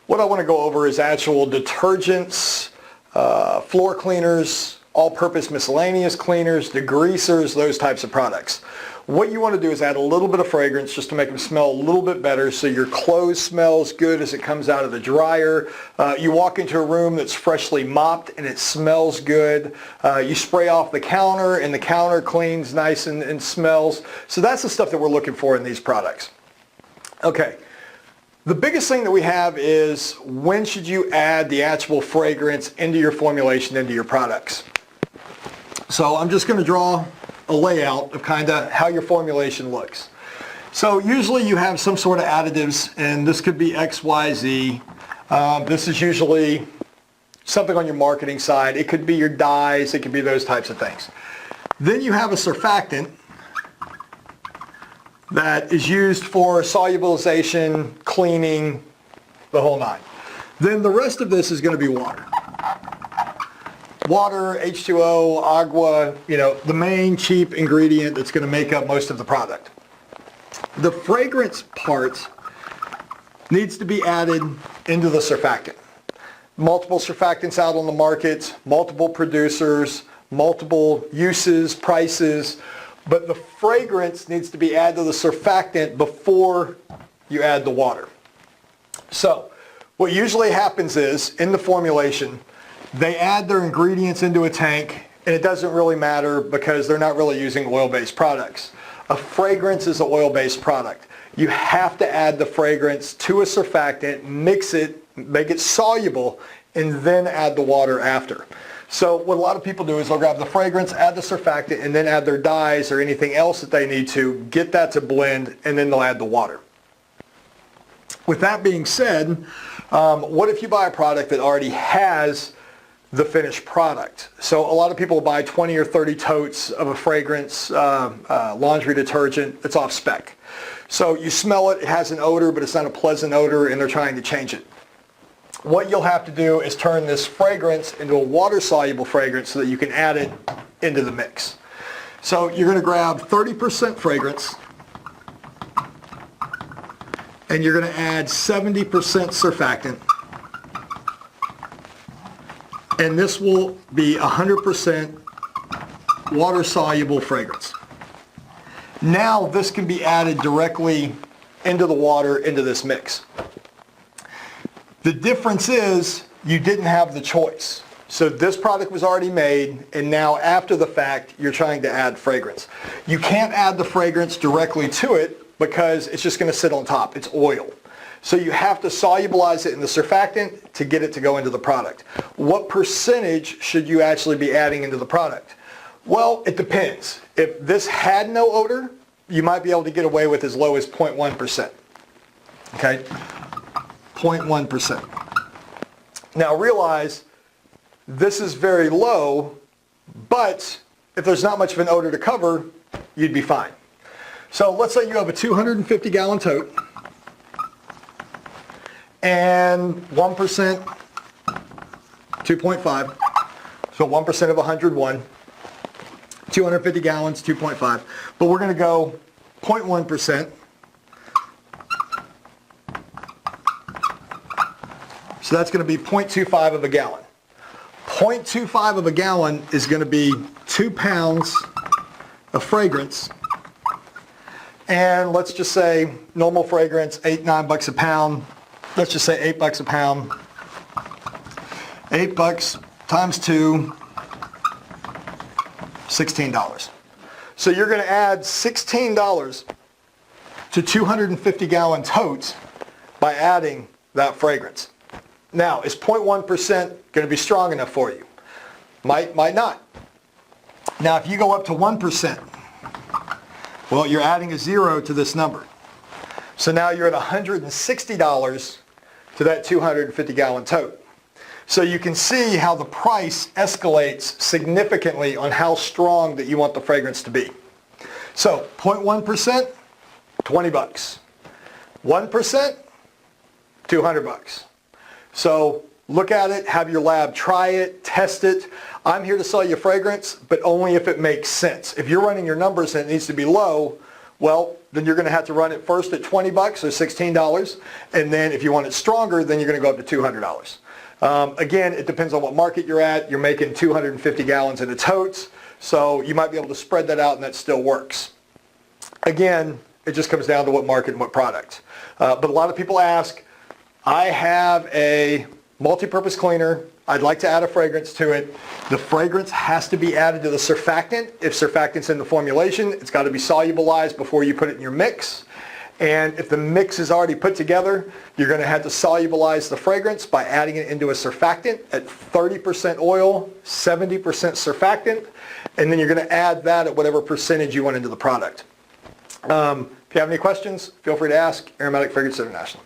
What I want to go over is actual detergents, floor cleaners, all-purpose miscellaneous cleaners, degreasers, those types of products. What you want to do is add a little bit of fragrance just to make them smell a little bit better so your clothes smells good as it comes out of the dryer. You walk into a room that's freshly mopped and it smells good. You spray off the counter and the counter cleans nice and smells. So that's the stuff that we're looking for in these products. Okay. The biggest thing that we have is when should you add the actual fragrance into your formulation, into your products. So I'm just going to draw a layout of kind of how your formulation looks. So usually you have some sort of additives, and this could be X, Y, Z. This is usually something on your marketing side. It could be your dyes. It could be those types of things. Then you have a surfactant that is used for solubilization, cleaning, the whole nine. Then the rest of this is going to be water. Water, H2O, agua, the main cheap ingredient that's going to make up most of the product. The fragrance part needs to be added into the surfactant. Multiple surfactants out on the market, multiple producers, multiple uses, prices, but the fragrance needs to be added to the surfactant before you add the water. So what usually happens is, in the formulation, they add their ingredients into a tank, and it doesn't really matter because they're not really using oil-based products. A fragrance is an oil-based product. You have to add the fragrance to a surfactant, mix it, make it soluble, and then add the water after. So what a lot of people do is they'll grab the fragrance, add the surfactant, and then add their dyes or anything else that they need to, get that to blend, and then they'll add the water. With that being said, what if you buy a product that already has the finished product? So a lot of people buy 20 or 30 totes of a fragrance, laundry detergent that's off spec. So you smell it, it has an odor, but it's not a pleasant odor, and they're trying to change it. What you'll have to do is turn this fragrance into a water-soluble fragrance so that you can add it into the mix. So you're going to grab 30% fragrance, and you're going to add 70% surfactant, and this will be 100% water-soluble fragrance. Now this can be added directly into the water, into this mix. The difference is you didn't have the choice. So this product was already made, and now after the fact, you're trying to add fragrance. You can't add the fragrance directly to it because it's just going to sit on top. It's oil. So you have to solubilize it in the surfactant to get it to go into the product. What percentage should you actually be adding into the product? Well, it depends. If this had no odor, you might be able to get away with as low as 0.1%. Okay? 0.1%. Now realize this is very low, but if there's not much of an odor to cover, you'd be fine. So let's say you have a 250 gallon tote and 1%, 2.5, so 1% of 101, 250 gallons, 2.5, but we're going to go 0.1%. So that's going to be 0.25 of a gallon. 0.25 of a gallon is going to be 2 pounds of fragrance. And let's just say normal fragrance, $8-9 a pound. Let's just say $8 a pound. $8 times 2, $16. So you're going to add $16 to 250 gallon totes by adding that fragrance. Now, is 0.1% going to be strong enough for you? Might not. Now, if you go up to 1%, well, you're adding a zero to this number. So now you're at $160 to that 250 gallon tote. So you can see how the price escalates significantly on how strong that you want the fragrance to be. So 0.1%, $20. 1%, $200. So look at it, have your lab try it, test it. I'm here to sell you fragrance, but only if it makes sense. If you're running your numbers and it needs to be low, well, then you're going to have to run it first at 20 bucks or $16. And then if you want it stronger, then you're going to go up to $200. Again, it depends on what market you're at. You're making 250 gallons in a totes, so you might be able to spread that out and that still works. Again, it just comes down to what market and what product. But a lot of people ask, I have a multi-purpose cleaner. I'd like to add a fragrance to it. The fragrance has to be added to the surfactant. If surfactant's in the formulation, it's got to be solubilized before you put it in your mix. And if the mix is already put together, you're going to have to solubilize the fragrance by adding it into a surfactant at 30% oil, 70% surfactant, and then you're going to add that at whatever percentage you want into the product. If you have any questions, feel free to ask. Aromatic Fragrances International.